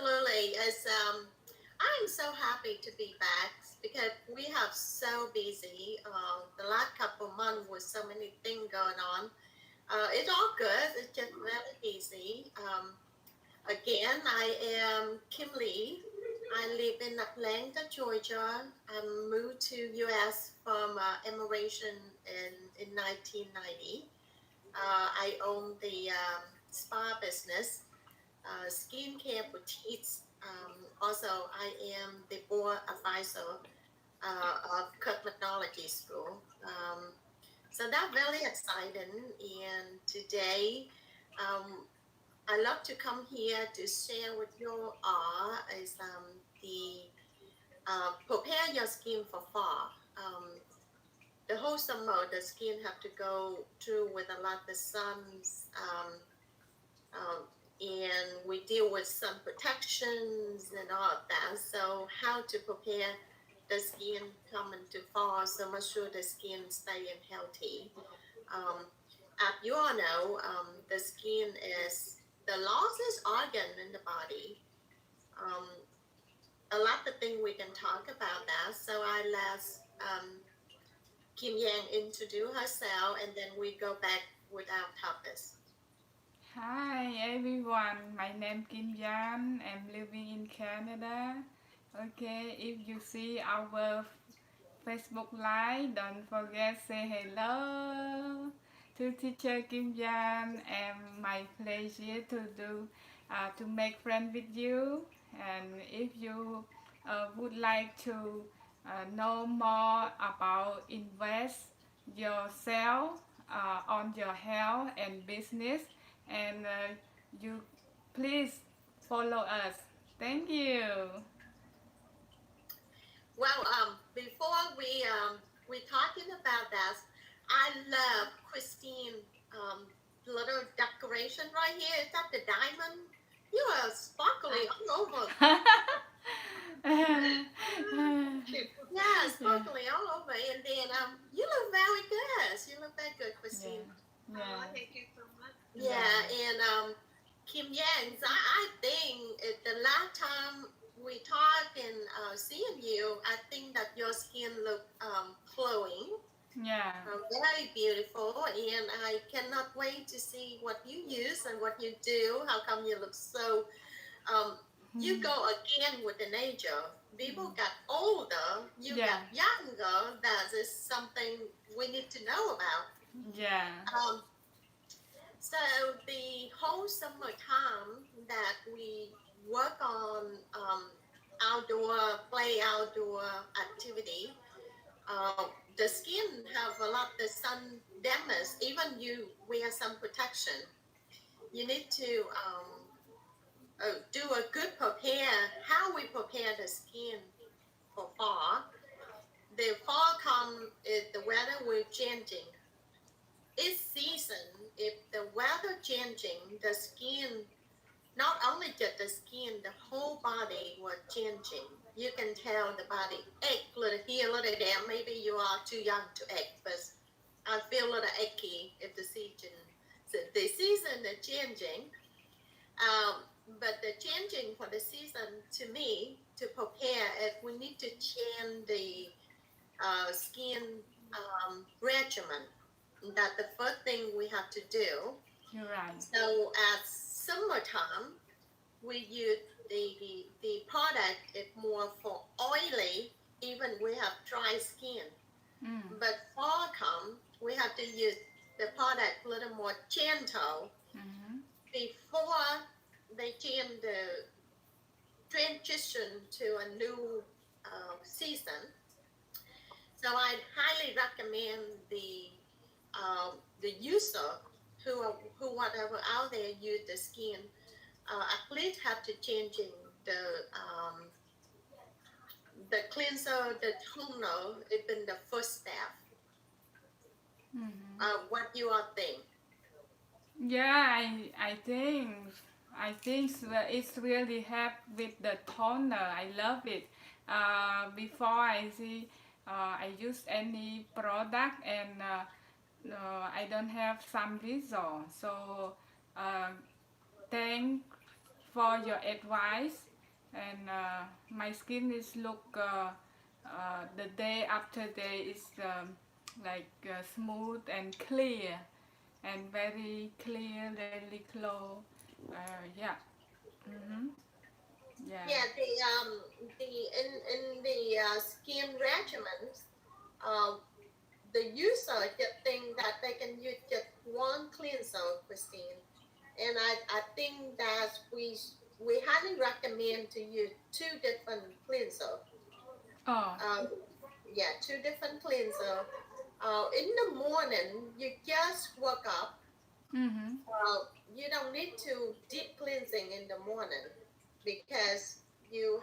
absolutely. As I'm so happy to be back because we have so busy the last couple months with so many things going on. It's all good. It's just very busy. Again, I am Kim Lee. I live in Atlanta, Georgia. I moved to U.S. from immigration in 1990. I own the spa business, skincare boutiques. Also, I am the board advisor of cosmetology school. So that's very exciting. And today, I love to come here to share with you all is the prepare your skin for fall. The whole summer, the skin have to go through with a lot of suns, and we deal with sun protections and all of that. So how to prepare the skin coming to fall, so make sure the skin stay healthy. As you all know, the skin is the largest organ in the body. A lot of things we can talk about that. So I let Kim Yang introduce herself, and then we go back with our topics. Hi everyone, my name Kim Yan. I'm living in Canada. Okay, if you see our Facebook Live, don't forget say hello to Teacher Kim Yan. And my pleasure to make friends with you. And if you would like to know more about invest yourself on your health and business, and you please follow us. Thank you. Well, before we talking about that, I love Christine little decoration right here. Is that the diamond? You are sparkly all over. Yeah, sparkly all over. And then you look very good. You look very good, Christine. Yeah. Thank you so much. Yeah, and Kim Yang, I think the last time we talked and seeing you, I think that your skin looked glowing, Yeah. very beautiful, and I cannot wait to see what you use and what you do. How come you look so? You go again with the nature. People got older, you Yeah. got younger. That is something we need to know about. Yeah. So the whole summertime that we work on outdoor activity, the skin have a lot of sun damage. Even you wear some protection, you need to do a good prepare. How we prepare the skin for fall. The fall come is the weather will changing. Each season, if the weather changing, the skin, not only just the skin, the whole body was changing. You can tell the body ache a little here, a little there. Maybe you are too young to ache, but I feel a little achy if the season. So the season is changing, but the changing for the season to me to prepare it, we need to change the skin regimen. That's the first thing we have to do. You're right. So at summertime, we use the product is more for oily, even we have dry skin. But fall come, we have to use the product a little more gentle before they change the transition to a new season. So I highly recommend the user who whatever out there use the skin, at least have to changing the cleanser, the toner, even the first step. What you all think? Yeah, I think it's really help with the toner. I love it. Before I use any product, and I don't have some result. So thank for your advice. and my skin is look the day after day is like smooth and clear and very clear, very clear. Yeah. Mm-hmm. Yeah. Yeah, the in the skin regimens, the user think that they can use just one cleanser, Christine, and I think that we highly recommend to use two different cleanser. Oh. Yeah, two different cleanser. In the morning, you just wake up. Mm-hmm. You don't need to deep cleansing in the morning because you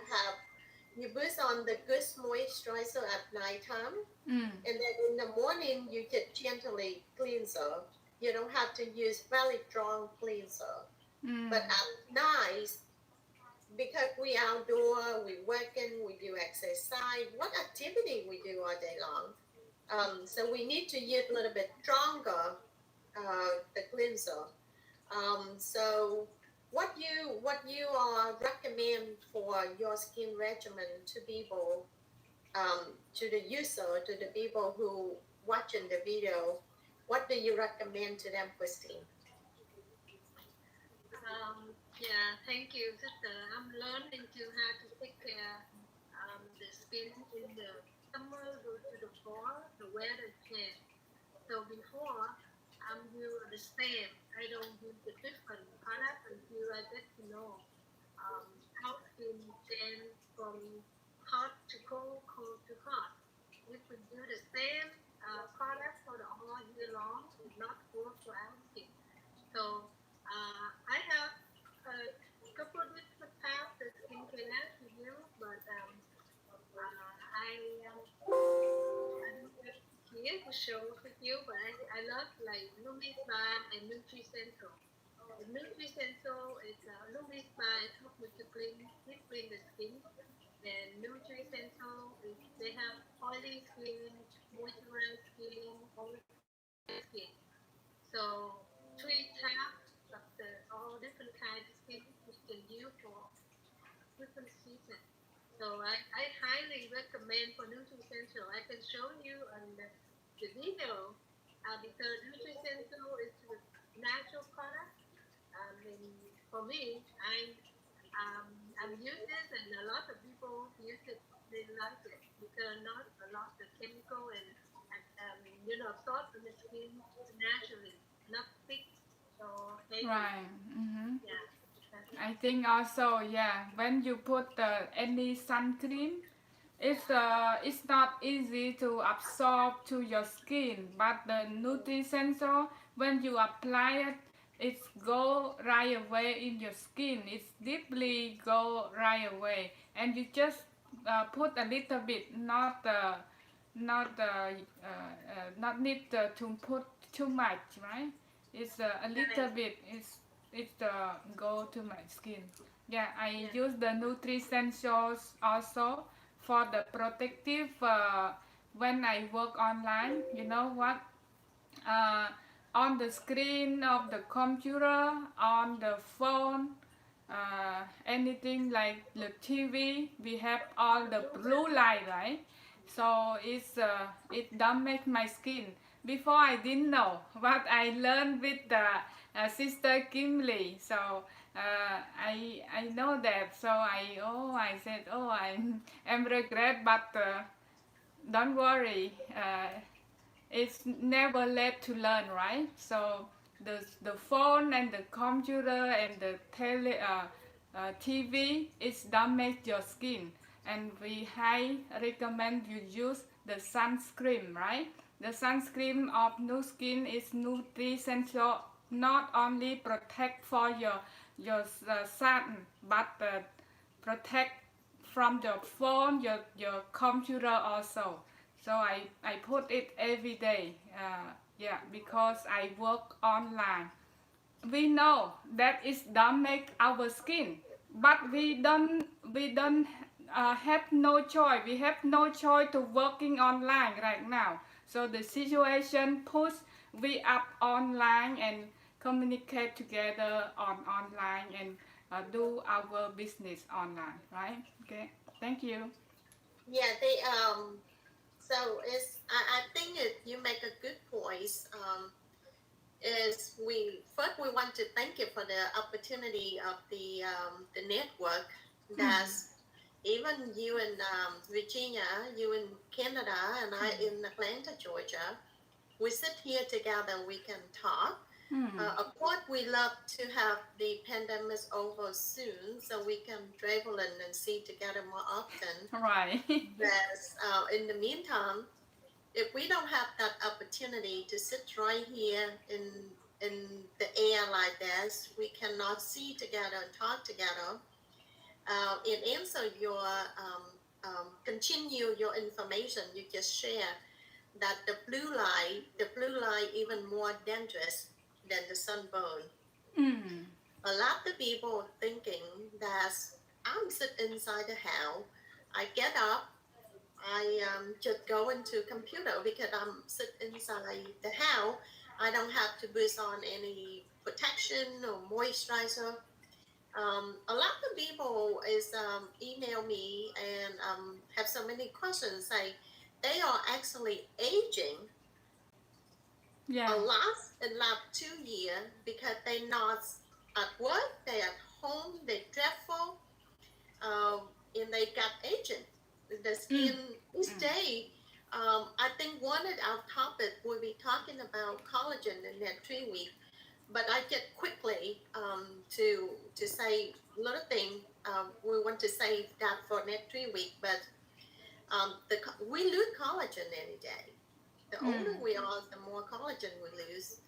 boost on the good moisturizer at nighttime, and then in the morning you just gently cleanser. You don't have to use very strong cleanser. But at night, because we outdoor, we working, we do exercise, what activity we do all day long. So we need to use a little bit stronger the cleanser. So what you recommend for your skin regimen to people, to the user, to the people who watching the video, what do you recommend to them, Christine? Yeah, thank you, sister. I'm learning to how to take care the skin in the summer, go to the fall, the weather change. So before, you understand, I don't use the different product until I get to know how skin change from hot to cold, cold to hot. If we do the same product for the whole year long, it not work for our skin. So I have a couple of different types of skincare to use, but I don't have here to show with you, but I love like Lumis Bar and Nutri Central. The Nutri Central is Lumis Bar is help me to clean the skin, and Nutri Central is they have oily skin, moisturized skin, oily skin. So 3 types of all different kinds of skin you can use for different seasons. So I highly recommend for Nutri Central. I can show you on the video because Nutri Central is a natural product. And for me, I'm using it, and a lot of people use it. They like it because not a lot of chemical and absorb in the skin naturally, not thick or heavy. Right. Mm-hmm. Yeah. I think also, yeah, when you put any sun cream, it's not easy to absorb to your skin, but the Nutri-Sensor, when you apply it, it's go right away in your skin. It's deeply go right away, and you just put a little bit, not need to put too much, right? It's a little bit. It's go to my skin. Yeah, I use the Nutri-Essentials also for the protective when I work online. You know what? On the screen of the computer, on the phone, anything like the TV, we have all the blue light, right? So it damage my skin. Before I didn't know, but I learned with Sister Kim Lee. So I know that. So I said I'm regret, but don't worry. It's never late to learn, right? So the phone and the computer and the TV is damage your skin, and we highly recommend you use the sunscreen, right? The sunscreen of Nu Skin is Nutri-Essential, not only protect for your sun, but protect from your phone, your computer also. So I put it every day, because I work online. We know that it damage our skin, but we don't have no choice. We have no choice to working online right now. So the situation push we up online and communicate together on online and do our business online, right? Okay, thank you. Yeah, so I think you make a good point. Is we want to thank you for the opportunity of the network. That's even you in Virginia, you in Canada, and I in Atlanta, Georgia. We sit here together. We can talk. Of course, we love to have the pandemic over soon, so we can travel and see together more often. Right. But in the meantime, if we don't have that opportunity to sit right here in the air like this, we cannot see together and talk together. And answer your continue your information you just share that the blue light even more dangerous than the sunburn. A lot of people thinking that I'm sitting inside the house, I get up, I just go into computer because I'm sitting inside the house. I don't have to put on any protection or moisturizer. A lot of people is email me and have so many questions. Say they are actually aging Yeah. a lot in last 2 years because they not at work, they at home, they travel, and they got aging. The skin each day. I think one of our topics will be talking about collagen in that 3 weeks. But I just quickly to say a little thing. We want to save that for next 3 weeks. But we lose collagen any day. The older we are, the more collagen we lose.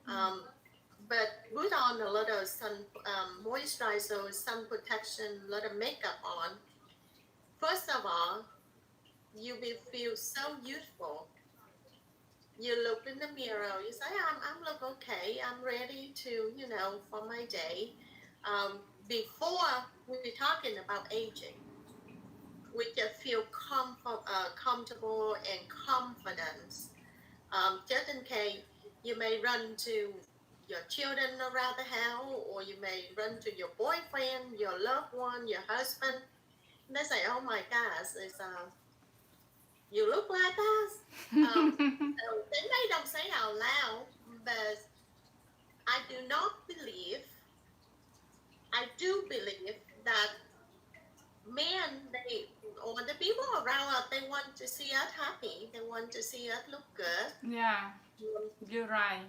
But put on a lot of sun moisturizer, sun protection, a lot of makeup on. First of all, you will feel so youthful. You look in the mirror, you say, I'm look okay, I'm ready to, for my day. Before we're talking about aging, we just feel comfortable and confident. Just in case you may run to your children around the house, or you may run to your boyfriend, your loved one, your husband. They say, oh my gosh, you look like us. They may don't say out loud, but I do believe that men, or the people around us, they want to see us happy. They want to see us look good. Yeah, you're right.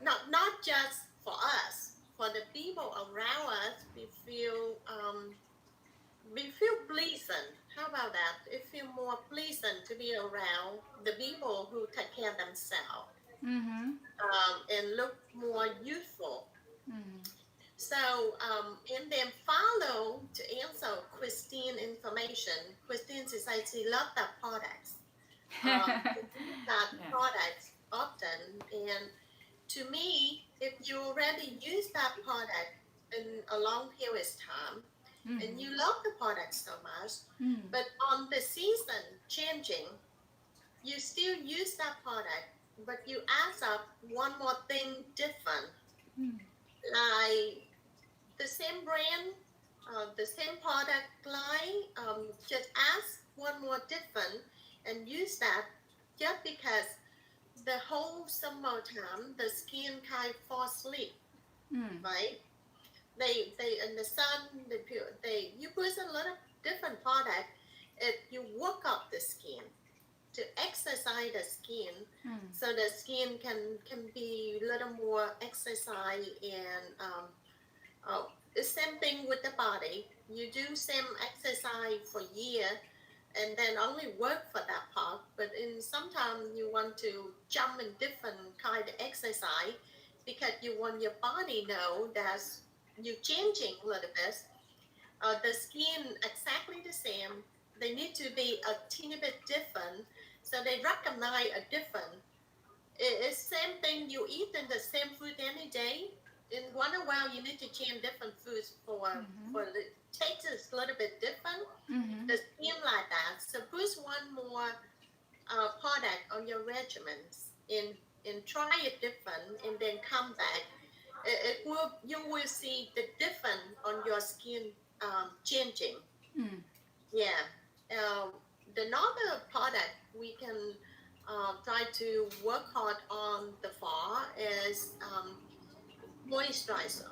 Not just for us, for the people around us, we feel pleasant. How about that? It feels more pleasant to be around the people who take care of themselves and look more youthful. So, and then follow to answer Christine information. Christine says she loves that products. Products often. And to me, if you already use that product in a long period of time, and you love the product so much, but on the season changing, you still use that product, but you add up one more thing different. Like the same brand, the same product line, just ask one more different and use that just because the whole summertime, the skin kind of fall asleep, right? They in the sun, you put a lot of different product, you work up the skin to exercise the skin, so the skin can be a little more exercise. And the same thing with the body. You do same exercise for a year, and then only work for that part. But sometimes you want to jump in different kind of exercise because you want your body know that you're changing a little bit. The skin exactly the same. They need to be a teeny bit different, so they recognize a different. It's same thing you eat in the same food any day. In one a while, you need to change different foods for the taste is a little bit different. The skin like that. So put one more product on your regimens and try it different, and then come back. you will see the difference on your skin changing. Yeah. The normal product we can try to work hard on the fall is moisturizer.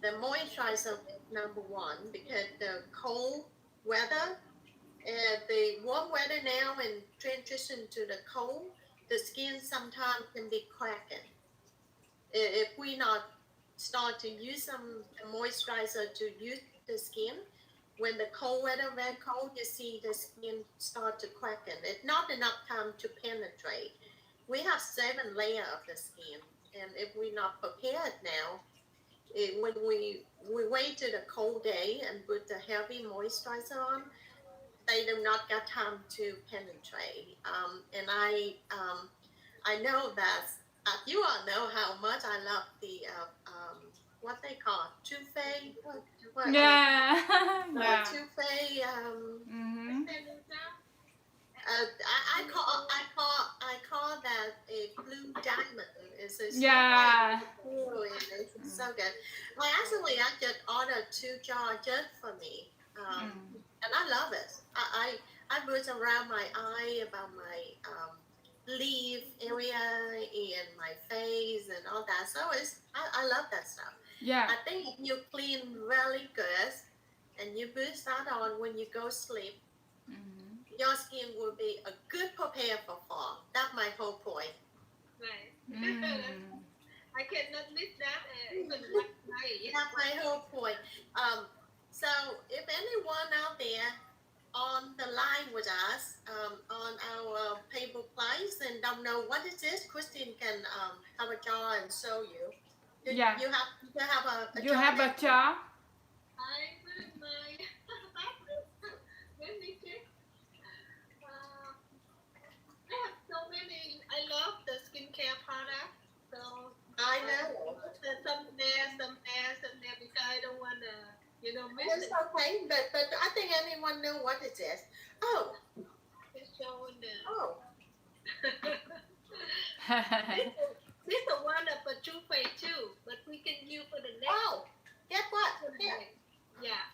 The moisturizer is number one because the cold weather, the warm weather now and transition to the cold, the skin sometimes can be cracking. If we not start to use some moisturizer to use the skin, when the cold weather very cold, you see the skin start to cracken. It's not enough time to penetrate. We have 7 layers of the skin, and if we're not prepared now, when we wait to the cold day and put the heavy moisturizer on, they do not get time to penetrate. And I know that you all know how much I love the what they call Too-Faced. Yeah. Yeah. Too-Faced. I call that a blue diamond. It's a Yeah. it's so good. I just ordered 2 jars just for me, and I love it. I put around my eye, about my leaf area, and my face, and all that. So I love that stuff. Yeah. I think if you clean really good, and you put that on when you go sleep, your skin will be a good prepare for fall. That's my whole point. Right. I cannot miss that even one night. That's my whole point. So if anyone out there on the line with us, on our paper place and don't know what it is, Christine can have a jar and show you. Yeah. You have a You jar have a jar? I will my let me check. I have so many. I love the skincare products. So I know. some there because I don't want to, miss It's it. okay, but I think anyone know what it is. Oh, It's showing the. oh. This is one of a Too-Faced too, but we can use for the next. Oh, guess what? Here. Yeah.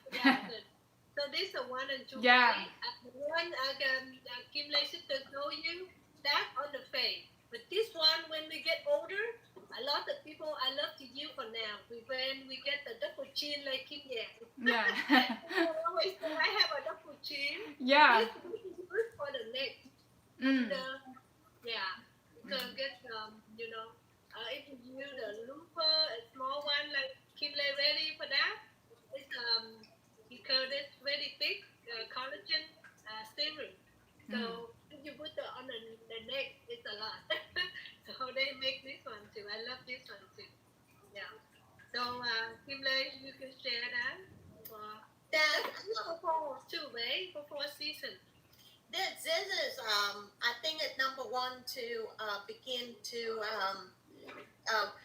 Good. So this is one and Too-Faced. Yeah. One Kim Lei sister show you that on the face. But this one, when we get older, a lot of people I love to use for now. When we get the double chin like Kim Yan. Yeah. Always say I have a double chin. Yeah. This is good for the neck. Yeah. Because get if you use a looper, a small one like Kim Lei ready for that. It's because it's very thick collagen serum. So if you put on the neck, it's a lot. So they make this one too. I love this one too. Yeah. So Kim Lei, you can share that for fall too, right? For fall season. This is I think it's number one to begin to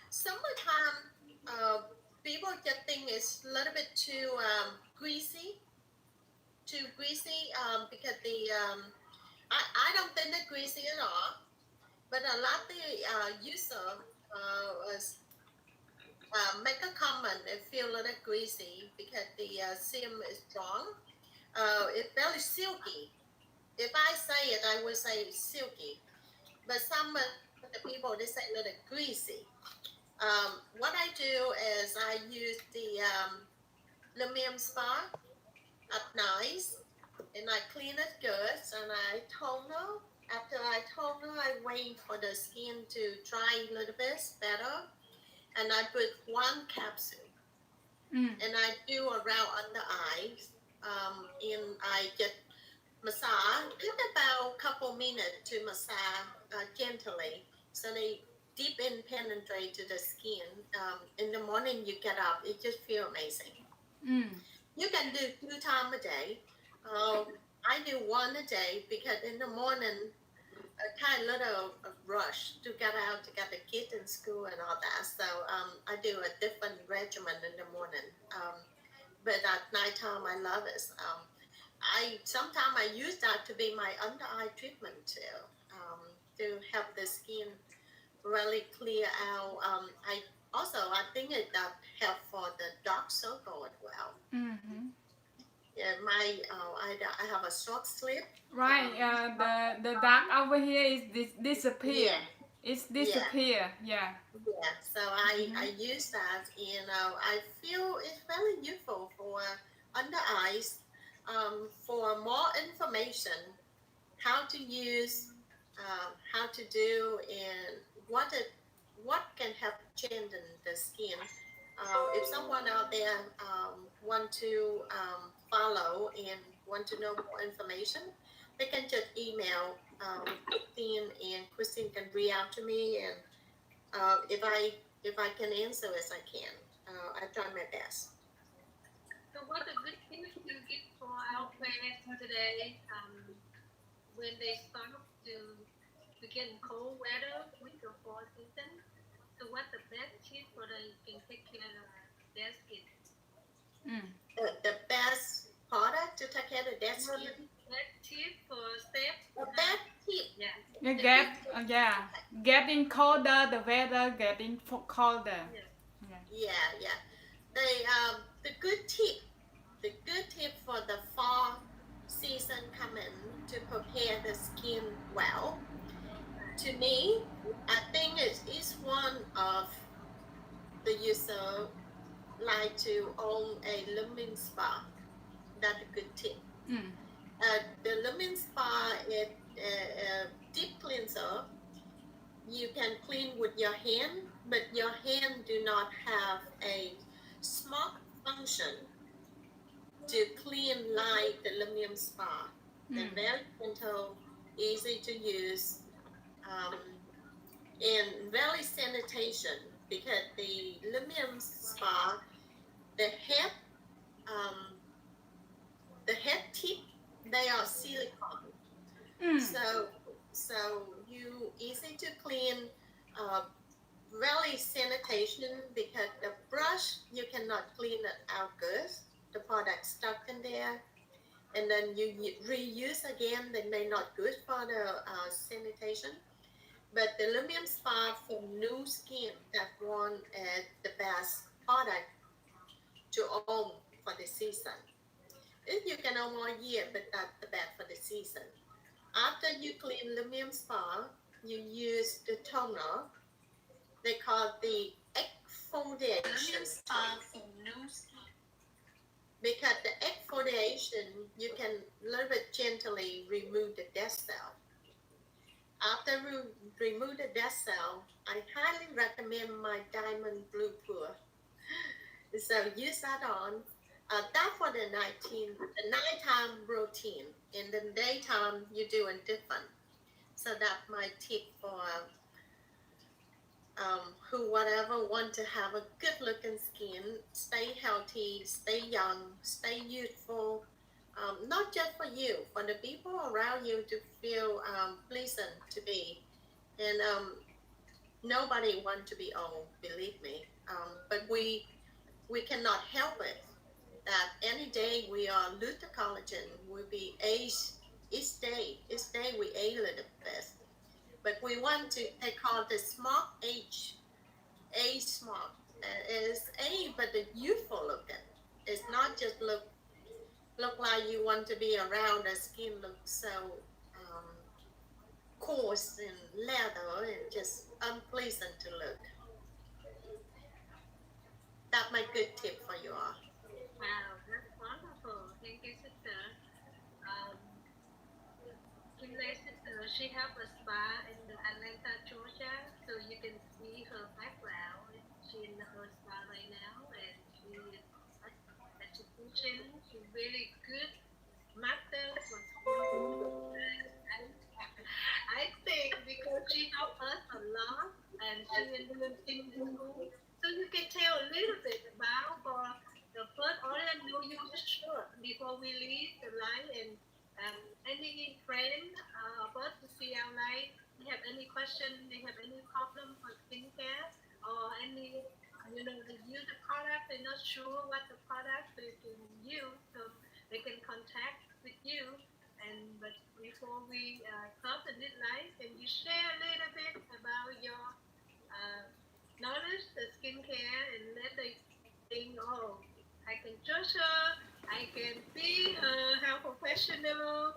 summertime. People just think it's a little bit too greasy, because the I don't think it's greasy at all, but a lot of the user make a comment and feel a little greasy because the serum is strong. It's very silky. If I say it, I would say it's silky. But some of the people, they say a little greasy. What I do is I use the Lumium Spa at night, and I clean it good, and I toner. After I toner, I wait for the skin to dry a little bit better, and I put 1 capsule. And I do around under eyes, and I just massage. Take about a couple minutes to massage gently, so they deep in penetrate to the skin. In the morning you get up, it just feels amazing. You can do 2 times a day. I do 1 a day because in the morning a kind of little rush to get out to get the kids in school and all that. So I do a different regimen in the morning. But at nighttime I love it. Sometimes I use that to be my under eye treatment too, to help the skin really clear out. I also I think it help for the dark circle as well. Yeah, I have a short sleeve. Right. The dark over here is disappear. Yeah. It's disappear. Yeah. Yeah. So I use that. I feel it's very useful for under eyes. For more information, how to use, how to do, and what can help change the skin. If someone out there want to follow and want to know more information, they can just email Christine, and Christine can reach out to me, and if I can answer as I can, I try my best. So what a good thing to get for our parents today when they start to get cold weather, winter, fall season. So what the best tip for they can take care of their skin? The best product to take care of their skin. Best tip for step. The best tip. Yeah. Getting colder, the weather getting colder. Yeah. The good tip for the fall season coming to prepare the skin well. To me, I think it is one of the user like to own a lumen spa. That's a good tip. The lumen spa is a deep cleanser. You can clean with your hand, but your hand do not have a smart function to clean like the lumen spa. They're very gentle, easy to use, and very sanitation, because the lumen spa, the head tip, they are silicone. So you easy to clean, really sanitation, because the brush you cannot clean it out good. The product stuck in there, and then you reuse again. They may not good for the sanitation. But the lumen spa for new skin, that one is the best product to own for the season. If you can own all year, but that's the best for the season. After you clean lumen spa, you use the toner. They call the exfoliation spa for new skin. Because the exfoliation, you can a little bit gently remove the dead cell. After remove the dead cell, I highly recommend my Diamond Blue Pure. So use that on. That for the nighttime routine. In the daytime, you're doing different. So that's my tip for whatever want to have a good looking skin, stay healthy, stay young, stay youthful. Not just for you, for the people around you to feel pleasant to be. And nobody wants to be old, believe me. But we cannot help it. That any day we are lose the collagen, we'll be aged each day. Each day we age a little bit. But we want to, they call the smart age smart. It's age, but the youthful looking. It's not just look like you want to be around. The skin looks so coarse and leather and just unpleasant to look. That's my good tip for you all. Wow, that's wonderful. Thank you, sister. Kim's sister, she have a spa in Atlanta, Georgia, so you can see her background. She's in her spa right now, and she is education. She's really good master for school. I think because she helped us a lot, and she is doing things in school. So you can tell a little bit about the first order. I know you sure before we leave the line, and any friend about to see our live, they have any question, they have any problem for skincare, or any, they use the product, they're not sure what the product they can use, so they can contact with you. But before we start the live, can you share a little bit about your knowledge, the skincare and let they think, oh, I can trust her, I can see how professional.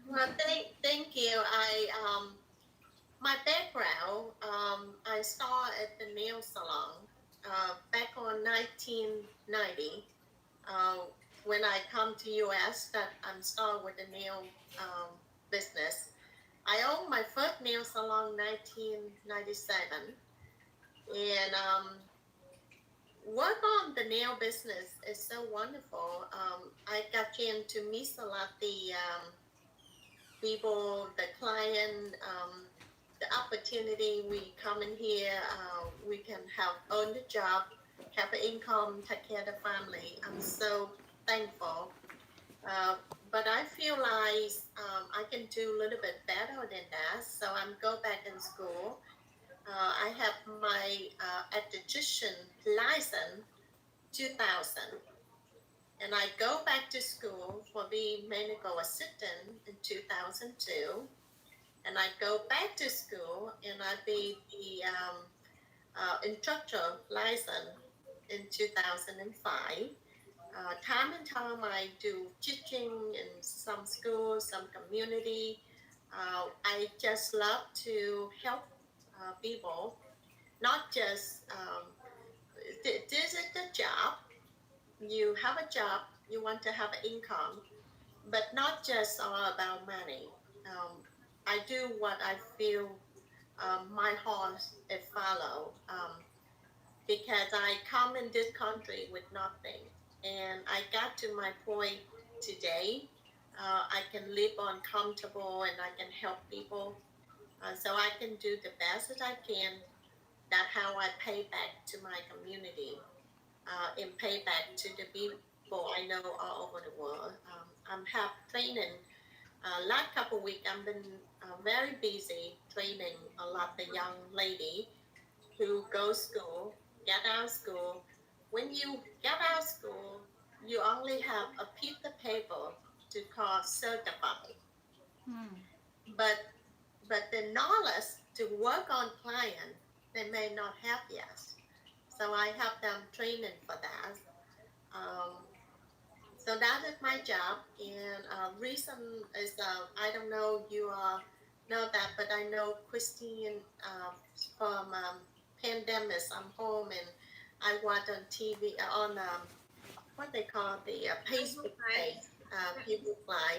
Well, thank you. My background, I started at the nail salon back on 1990. When I come to US, that I'm started with the nail business. I owned my first nail salon in 1997, and work on the nail business is so wonderful. I got in to meet a lot the people, the client, the opportunity. We come in here, we can have earn the job, have an income, take care of the family. I'm so thankful. But I feel like I can do a little bit better than that, so I'm go back in school. I have my esthetician license 2000, and I go back to school for being medical assistant in 2002, and I go back to school and I be the instructor license in 2005. Time and time I do teaching in some schools, some community. I just love to help people, not just this is the job. You have a job, you want to have an income, but not just all about money. I do what I feel my heart it follow, because I come in this country with nothing, and I got to my point today. I can live on comfortable, and I can help people, so I can do the best that I can. That's how I pay back to my community, and pay back to the people I know all over the world. I'm have training. Last couple weeks, I've been very busy training a lot of young lady who go school, get out of school. When you get out of school, you only have a piece of paper to call certified. But the knowledge to work on client, they may not have yet. So I have them training for that. So that is my job. And reason is I don't know you know that, but I know Christine from pandemic. I'm home and I watch on TV on what they call the Facebook page, people Live.